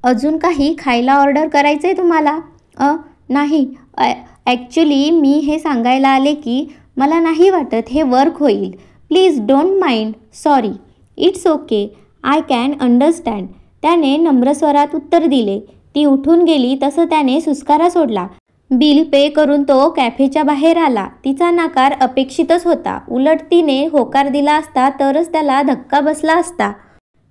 अजून काही खायला ऑर्डर करायचं आहे तुम्हाला? नाही. ॲक्च्युली मी हे सांगायला आले की मला नाही वाटत हे वर्क होईल. Please don't mind. Sorry. It's okay. I can understand. त्याने नम्र स्वरात उत्तर दिले. ती उठून गेली तसं त्याने सुस्कारा सोडला. बिल पे करून तो कॅफेच्या बाहेर आला. तिचा नकार अपेक्षितच होता. उलट तिने होकार दिला असता तरच त्याला धक्का बसला असता.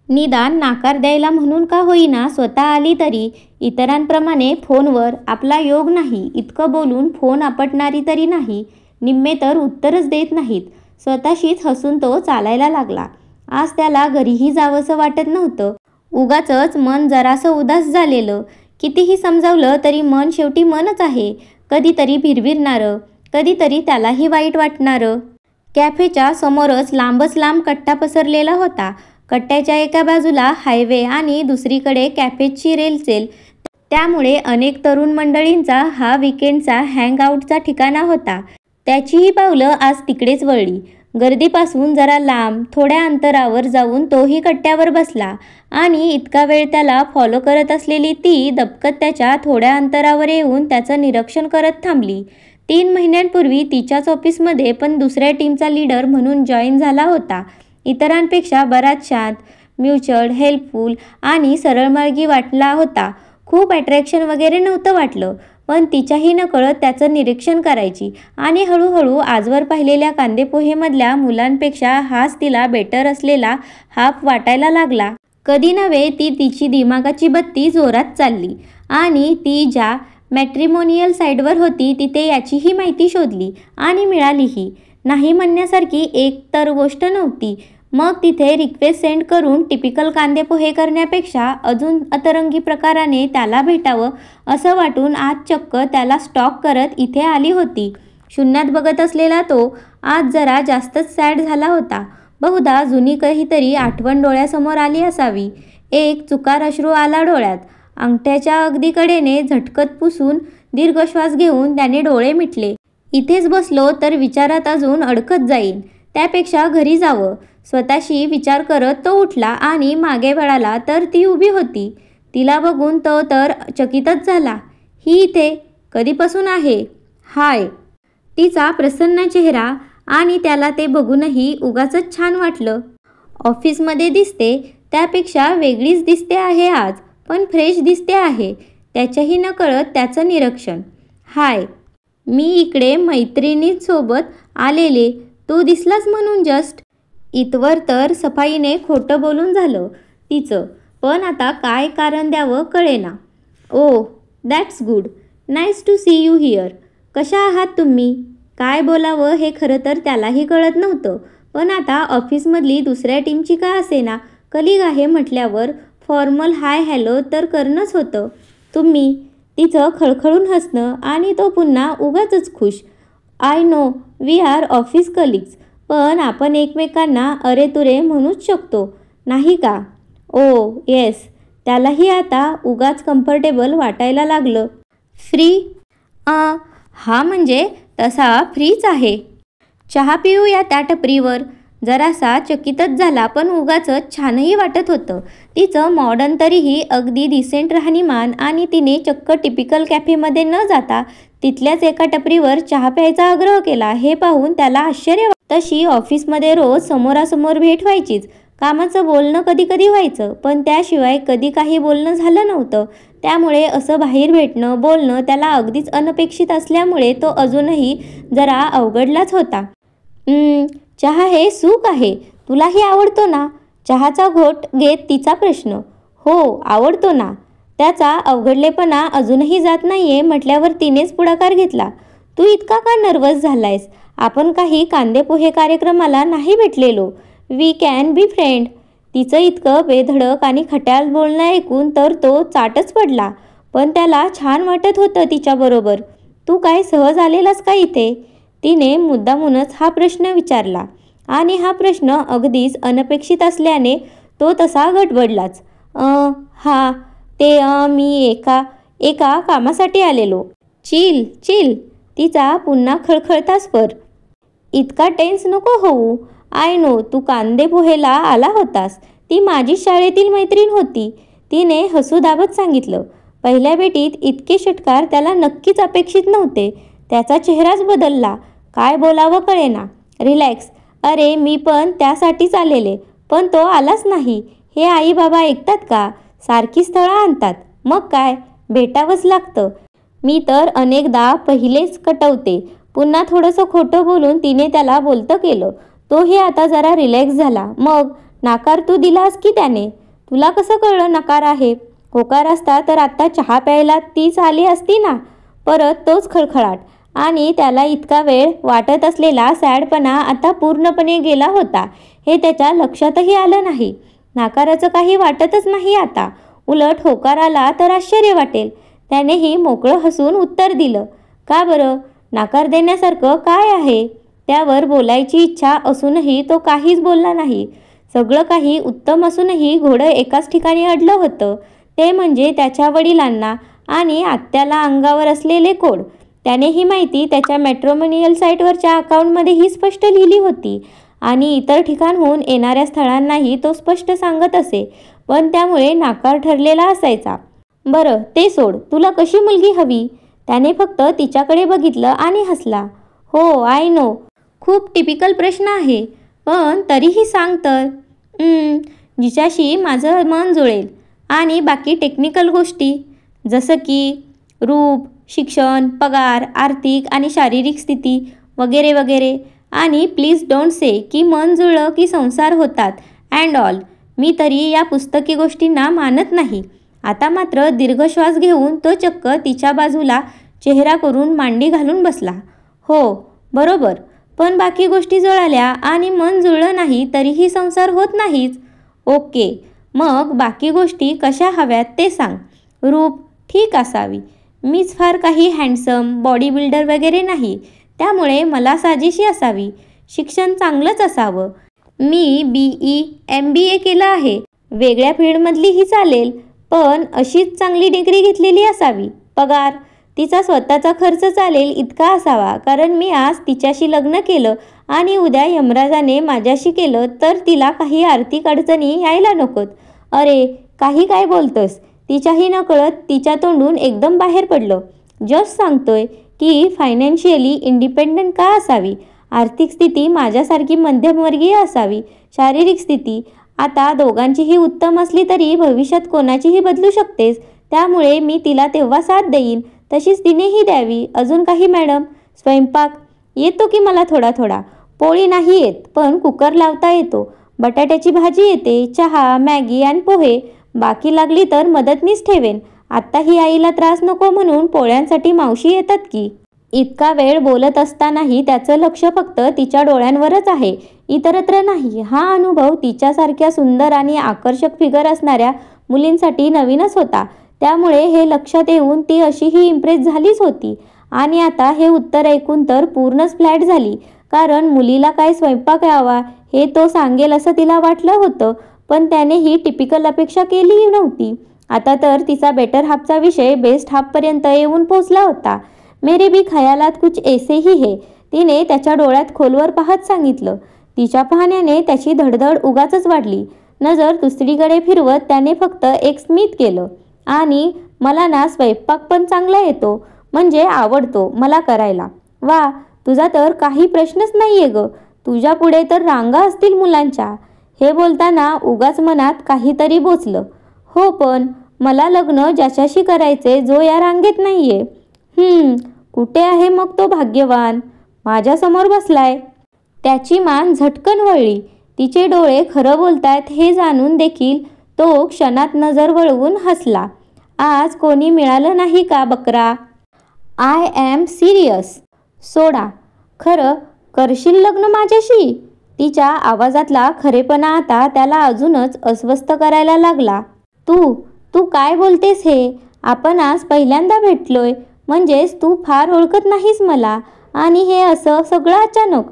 निदान नाकार द्यायला म्हणून का होईना स्वतः आली तरी. इतरांप्रमाणे फोनवर आपला योग नाही इतकं बोलून फोन आपटणारी तरी नाही. निम्मे तर उत्तरच देत नाहीत. स्वतःशीच हसून तो चालायला लागला. आज त्याला घरीही जावंसं वाटत नव्हतं. उगाचच मन जरासं उदास झालेलं. कितीही समजावलं तरी मन शेवटी मनच आहे. कधीतरी भिरभिरणारं, कधीतरी त्यालाही वाईट वाटणारं. कॅफेच्या समोरच लांबच लांब कट्टा पसरलेला होता. कट्ट्याच्या एका बाजूला हायवे आणि दुसरीकडे कॅफेची रेलचेल. त्यामुळे अनेक तरुण मंडळींचा हा विकेंडचा हँगआउटचा ठिकाणा होता. त्याचीही पावलं आज तिकडेच वळली. गर्दीपासून जरा लांब थोड्या अंतरावर जाऊन तोही कट्ट्यावर बसला आणि इतका वेळ त्याला फॉलो करत असलेली ती दबकत त्याच्या थोड्या अंतरावर येऊन त्याचं निरीक्षण करत थांबली. 3 महिन्यांपूर्वी तिच्याच ऑफिसमध्ये पण दुसऱ्या टीमचा लीडर म्हणून जॉईन झाला होता. इतरांपेक्षा बराच शांत, म्युच्युअल, हेल्पफुल आणि सरळमार्गी वाटला होता. खूप अट्रॅक्शन वगैरे नव्हतं वाटलं, पण तिच्याही नकळत त्याचं निरीक्षण करायची आणि हळूहळू आजवर पाहिलेल्या कांदेपोहेमधल्या मुलांपेक्षा हाच तिला बेटर असलेला हाफ वाटायला लागला. कधी नव्हे ती तिची दिमागाची बत्ती जोरात चालली आणि ती ज्या मॅट्रिमोनियल साईटवर होती तिथे याचीही माहिती शोधली आणि मिळालीही. नाही म्हणण्यासारखी एक तर गोष्ट नव्हती. मग तिथे रिक्वेस्ट सेंड करून टिपिकल कांदेपोहे करण्यापेक्षा अजून अतरंगी प्रकाराने त्याला भेटावं असं वाटून आज चक्क त्याला स्टॉक करत इथे आली होती. शून्यात बघत असलेला तो आज जरा जास्तच सॅड झाला होता. बहुधा जुनी काहीतरी आठवण डोळ्यासमोर आली असावी. एक चुकार अश्रू आला डोळ्यात. अंगठ्याच्या अगदी कडेने झटकत पुसून दीर्घ श्वास घेऊन त्याने डोळे मिटले. इथेच बसलो तर विचारात अजून अडकत जाईन. त्यापेक्षा घरी जावं. स्वतःशी विचार करत तो उठला आणि मागे वळाला तर ती उभी होती. तिला बघून तो तर चकितच झाला. ही इथे कधीपासून आहे? हाय. तिचा प्रसन्न चेहरा आणि त्याला ते बघूनही उगाचच छान वाटलं. ऑफिसमध्ये दिसते त्यापेक्षा वेगळीच दिसते आहे आज, पण फ्रेश दिसते आहे. त्याच्याही नकळत त्याचं निरीक्षण. हाय. मी इकडे मैत्रिणींसोबत आलेले. तू दिसलास म्हणून जस्ट. इथवर तर सफाईने खोटं बोलून झालं तिचं, पण आता काय कारण द्यावं कळेना. Oh that's good. Nice to see you here. कशा आहात तुम्ही? काय बोलावं हे खरं तर त्यालाही कळत नव्हतं, पण आता ऑफिसमधली दुसऱ्या टीमची का असेना कलिग आहे म्हटल्यावर फॉर्मल हाय हॅलो तर करणंच होतं. तुम्ही. तिचं खळखळून हसणं आणि तो पुन्हा उगाचच खुश. I know we are office colleagues, पण आपण एकमेकांना अरे तुरे म्हणूच शकतो नाही का? Oh yes. त्यालाही आता उगाच कम्फर्टेबल वाटायला लागलं. फ्री? हा म्हणजे तसा फ्रीच आहे. चहा पिऊया त्या टपरीवर. जरासा चकितच झाला पण उगाचच छानही वाटत होतं. तिचं मॉडर्न तरीही अगदी डिसेंट राहणीमान आणि तिने चक्क टिपिकल कॅफेमध्ये न जाता तिथल्याच एका टपरीवर चहा प्यायचा आग्रह केला हे पाहून त्याला आश्चर्य वाटलं. तशी ऑफिसमध्ये रोज समोरासमोर भेट व्हायचीच. कामाचं बोलणं कधी कधी व्हायचं, पण त्याशिवाय कधी काही बोलणं झालं नव्हतं. त्यामुळे असं बाहेर भेटणं बोलणं त्याला अगदीच अनपेक्षित असल्यामुळे तो अजूनही जरा अवघडलाच होता. चहा हे सुख आहे. तुलाही आवडतो ना? चहाचा घोट घेत तिचा प्रश्न. हो आवडतो ना. त्याचा अवघडलेपणा अजूनही जात नाहीये म्हटल्यावर तिनेच पुढाकार घेतला. तू इतका का नर्वस झालायस? आपण काही कांदेपोहे कार्यक्रमाला नाही भेटलेलो. We can be friend. तिचं इतकं बेधडक आणि खट्याळ बोलणं ऐकून तर तो चाटच पडला, पण त्याला छान वाटत होतं तिच्याबरोबर. तू काय सहज आलेलास का इथे? तिने मुद्दामूनच हा प्रश्न विचारला आणि हा प्रश्न अगदीच अनपेक्षित असल्याने तो तसा गडबडलाच. हा ते मी एका कामासाठी आलेलो. Chill chill. तिचा पुन्हा खळखळता स्वर. इतका टेन्स नको होऊ. आय नो तू कांदेपोहेला आला होतास. ती माझी शाळेतील मैत्रीण होती. तिने हसू दाबत सांगितलं. पहिल्या भेटीत इतके षटकार त्याला नक्कीच अपेक्षित नव्हते. त्याचा चेहराच बदलला. काय बोलावं कळेना. रिलॅक्स. अरे मी पण त्यासाठीच आलेले, पण तो आलाच नाही. हे आई बाबा ऐकतात का? सारखी स्थळं आणतात. मग काय, भेटावंच लागतं. मी तर अनेकदा पहिलेच कटवते. पुन्हा थोडंसं खोटं बोलून तिने त्याला बोलतं केलं. तोही आता जरा रिलॅक्स झाला. मग नकार तू दिलास की त्याने? तुला कसं कळलं नकार आहे? होकार असता तर आत्ता चहा प्यायला तीच आली असती ना. परत तोच खळखळाट आणि त्याला इतका वेळ वाटत असलेला सॅडपणा आता पूर्णपणे गेला होता हे त्याच्या लक्षातही आलं नाही. नाकाराचं काही वाटतच नाही आता. उलट होकार आला तर आश्चर्य वाटेल. त्यानेही मोकळं हसून उत्तर दिलं. का बरं? नकार देण्यासारखं काय आहे? त्यावर बोलायची इच्छा असूनही तो काहीच बोलला नाही. सगळं काही उत्तम असूनही घोडं एकाच ठिकाणी अडलं होतं. ते म्हणजे त्याच्या वडिलांना आणि आत्याला अंगावर असलेले कोड. त्याने ही माहिती त्याच्या मॅट्रिमोनियल साईटवरच्या अकाउंटमध्येही स्पष्ट लिहिली होती आणि इतर ठिकाणहून येणाऱ्या स्थळांनाही तो स्पष्ट सांगत असे. पण त्यामुळे नकार ठरलेला असायचा. बरं ते सोड. तुला कशी मुलगी हवी? त्याने फक्त तिच्याकडे बघितलं आणि हसला. हो आय नो, खूप टिपिकल प्रश्न आहे, पण तरीही सांग तर. जिच्याशी माझं मन जुळेल आणि बाकी टेक्निकल गोष्टी जसं की रूप, शिक्षण, पगार, आर्थिक आणि शारीरिक स्थिती वगैरे वगैरे. आणि प्लीज डोंट से की मन जुळलं की संसार होतात अँड ऑल. मी तरी या पुस्तकी गोष्टींना मानत नाही. आता मात्र दीर्घ श्वास घेऊन तो चक्क तिच्या बाजूला चेहरा करून मांडी घालून बसला. हो बरोबर, पण बाकी गोष्टी जुळाल्या आणि मन जुळलं नाही तरीही संसार होत नाहीच. ओके, मग बाकी गोष्टी कशा हव्यात ते सांग. रूप ठीक असावी. मीच फार काही हँडसम, बॉडी बिल्डर वगैरे नाही, त्यामुळे मला साजेशी असावी. शिक्षण चांगलंच असावं. मी BE MBA केलं आहे. वेगळ्या फील्डमधलीही चालेल, पण अशीच चांगली डिग्री घेतलेली असावी. पगार तिचा स्वतःचा खर्च चालेल इतका असावा, कारण मी आज तिच्याशी लग्न केलं आणि उद्या यमराजाने माझ्याशी केलं तर तिला काही आर्थिक अडचणी यायला नकोत. अरे काही काय बोलतोस? तिच्याही नकळत तिच्या तोंडून एकदम बाहेर पडलं. जस्ट सांगतोय की फायनान्शियली इंडिपेंडंट का असावी. आर्थिक स्थिती माझ्यासारखी मध्यमवर्गीय असावी. शारीरिक स्थिती आता दोघांचीही उत्तम असली तरी भविष्यात कोणाचीही बदलू शकतेस. त्यामुळे मी तिला तेव्हा साथ देईन तशीच तिनेही द्यावी. अजून काही मॅडम? स्वयंपाक येतो की मला थोडा थोडा. पोळी नाही येत, पण कुकर लावता येतो. बटाट्याची भाजी येते. चहा, मॅगी आणि पोहे. बाकी लागली तर मदतनीच ठेवेन. आत्ताही आईला त्रास नको म्हणून पोळ्यांसाठी मावशी येतात की. इतका वेळ बोलत असतानाही त्याचं लक्ष फक्त तिच्या डोळ्यांवरच आहे, इतरत्र नाही. हा अनुभव तिच्यासारख्या सुंदर आणि आकर्षक फिगर असणाऱ्या मुलींसाठी नवीनच होता. त्यामुळे हे लक्षात येऊन ती अशीही इम्प्रेस झालीच होती. आणि आता हे उत्तर ऐकून तर पूर्णच फ्लॅट झाली, कारण मुलीला काय स्वयंपाक यावा हे तो सांगेल असं तिला वाटलं होतं, पण त्याने ही टिपिकल अपेक्षा केलीही नव्हती. आता तर तिचा बेटर हाफचा विषय बेस्ट हाफपर्यंत येऊन पोचला होता. मेरे भी खयालात कुछ ऐसे ही है, तिने त्याच्या डोळ्यात खोलवर पाहत सांगितलं. तिच्या पाहण्याने त्याची धडधड उगाचच वाढली. नजर दुसरीकडे फिरवत त्याने फक्त एक स्मित केलं. आणि मला ना स्वयंपाक पण चांगला येतो, म्हणजे आवडतो मला करायला. वा, तुझा तर काही प्रश्नच नाहीये ग. तुझ्या पुढे तर रांगा असतील मुलांच्या. हे बोलताना उगाच मनात काहीतरी बोचलं. हो, पण मला लग्न ज्याच्याशी करायचे जो या रांगेत नाहीये. कुठे आहे मग तो भाग्यवान? माझ्यासमोर बसलाय. त्याची मान झटकन वळली. तिचे डोळे खरं बोलतायत हे जाणून देखील तो क्षणात नजर वळवून हसला. आज कोणी मिळालं नाही का बकरा? I am serious. सोडा. खरं करशील लग्न माझ्याशी? तिच्या आवाजातला खरेपणा आता त्याला अजूनच अस्वस्थ करायला लागला. तू काय बोलतेस हे? आपण आज पहिल्यांदा भेटलोय, म्हणजेच तू फार ओळखत नाहीस मला, आणि हे असं सगळं अचानक.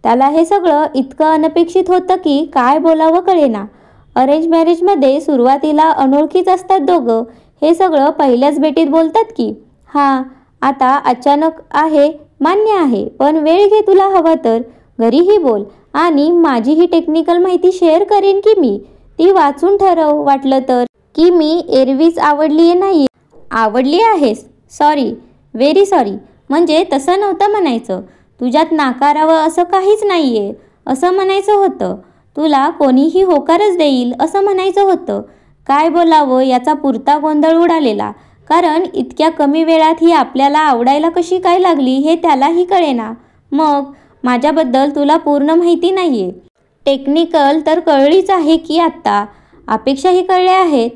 त्याला हे सगळं इतकं अनपेक्षित होतं की काय बोलावं कळेना. अरेंज मॅरेजमध्ये सुरुवातीला अनोळखीच असतात दोघं. हे सगळं पहिल्याच भेटीत बोलतात की. हां, आता अचानक आहे मान्य आहे, पण वेळ घे तुला हवा तर. घरीही बोल आणि माझी ही टेक्निकल माहिती शेअर करेन की मी. ती वाचून ठरव वाटलं तर. की मी एरवीच आवडली नाही. आवडली आहेस. Sorry, very sorry. म्हणजे तसं नव्हतं म्हणायचं. तुझ्यात नाकारावं असं काहीच नाही आहे असं म्हणायचं होतं. तुला कोणीही होकारच देईल असं म्हणायचं होतं. काय बोलावं याचा पुरता गोंधळ उडालेला. कारण इतक्या कमी वेळात ही आपल्याला आवडायला कशी काय लागली हे त्यालाही कळेना. मग माझ्याबद्दल तुला पूर्ण माहिती नाही आहे. टेक्निकल तर कळलीच आहे की आत्ता. अपेक्षाही कळल्या आहेत.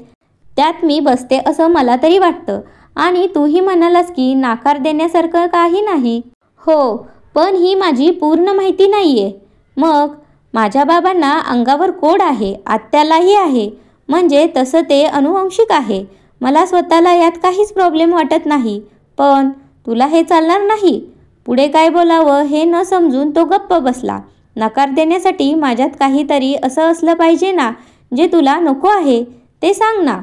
त्यात मी बसते असं मला तरी वाटतं. आणि तूही म्हणालास की नाकार देण्यासारखं काही नाही. हो, पण ही माझी पूर्ण माहिती नाही आहे. मग माझ्या बाबांना अंगावर कोड आहे, आत्यालाही आहे. म्हणजे तसं ते अनुवंशिक आहे. मला स्वतःला यात काहीच प्रॉब्लेम वाटत नाही. पण तुला हे चालणार नाही. पुढे काय बोलावं हे न समजून तो गप्प बसला. नकार देण्यासाठी माझ्यात काहीतरी असं असलं पाहिजे ना जे तुला नको आहे ते सांग ना.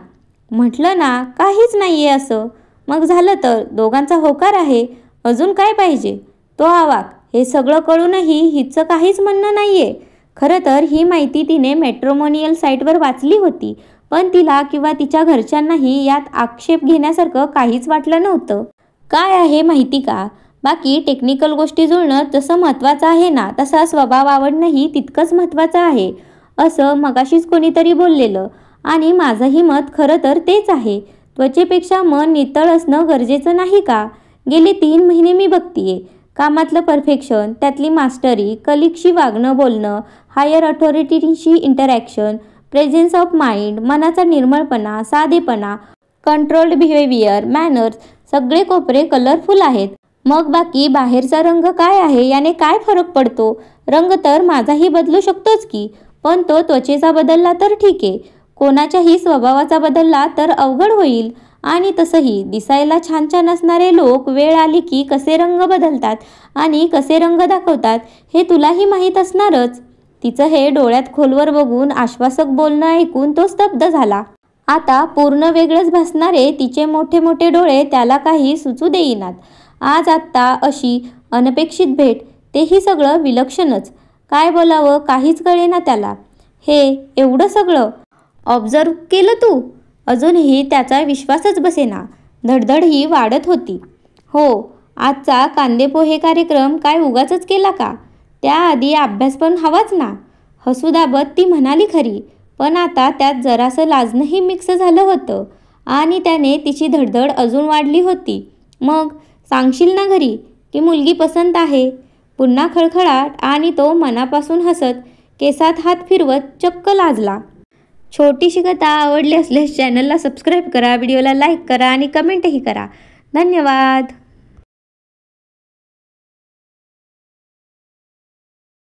म्हटलं ना काहीच नाही आहे असं. मग झालं तर दोघांचा होकार आहे. अजून काय पाहिजे. तो आवाक. हे सगळं कळूनही हिचं काहीच म्हणणं नाही आहे. खरं तर ही माहिती तिने मॅट्रिमोनियल साईटवर वाचली होती. पण तिला किंवा तिच्या घरच्यांनाही यात आक्षेप घेण्यासारखं काहीच वाटलं नव्हतं. काय आहे माहिती का, बाकी टेक्निकल गोष्टी जुळणं जसं महत्त्वाचं आहे ना तसा स्वभाव आवडणंही तितकंच महत्त्वाचं आहे असं मगाशीच कोणीतरी बोललेलं. आणि माझंही मत खरं तर तेच आहे. त्वचेपेक्षा मन नितळ असणं गरजेचं नाही का. गेले 3 महिने मी बघतीये. कामातलं परफेक्शन, त्यातली मास्टरी, कलिगशी वागणं बोलणं, हायर अथॉरिटीशी इंटरॅक्शन, प्रेझेन्स ऑफ माइंड, मनाचा निर्मळपणा, साधेपणा, कंट्रोल्ड बिहेवियर, मॅनर्स, सगळे कोपरे कलरफुल आहेत. मग बाकी बाहेरचा रंग काय आहे याने काय फरक पडतो. रंग तर माझाही बदलू शकतोच की. पण तो त्वचेचा बदलला तर ठीक आहे. कोणाच्याही स्वभावाचा बदलला तर अवघड होईल. आणि तसंही दिसायला छान छान असणारे लोक वेळ आली की कसे रंग बदलतात आणि कसे रंग दाखवतात हे तुलाही माहीत असणारच. तिचं हे डोळ्यात खोलवर बघून आश्वासक बोलणं ऐकून तो स्तब्ध झाला. आता पूर्ण वेगळंच भासणारे तिचे मोठे मोठे डोळे त्याला काही सुचू देईनात. आज आत्ता अशी अनपेक्षित भेट, तेही सगळं विलक्षणच. काय बोलावं काहीच कळेना त्याला. हे एवढं सगळं ऑब्झर्व केलं तू. अजूनही त्याचा विश्वासच बसेना. धडधड ही वाढत होती. हो, आजचा कांदेपोहे कार्यक्रम काय उगाचच केला का. त्याआधी अभ्यास पण हवाच ना. हसू दाबत ती म्हणाली खरी. पण आता त्यात जरासं लाजणंही मिक्स झालं होतं. आणि त्याने तिची धडधड अजून वाढली होती. मग सांगशील ना घरी की मुलगी पसंत आहे. पुन्हा खळखळाट आणि तो मनापासून हसत केसात हात फिरवत चक्क लाजला. छोटीशी कथा आवडली असल्यास चॅनलला सबस्क्राईब करा, व्हिडिओला लाईक करा आणि कमेंटही करा. धन्यवाद.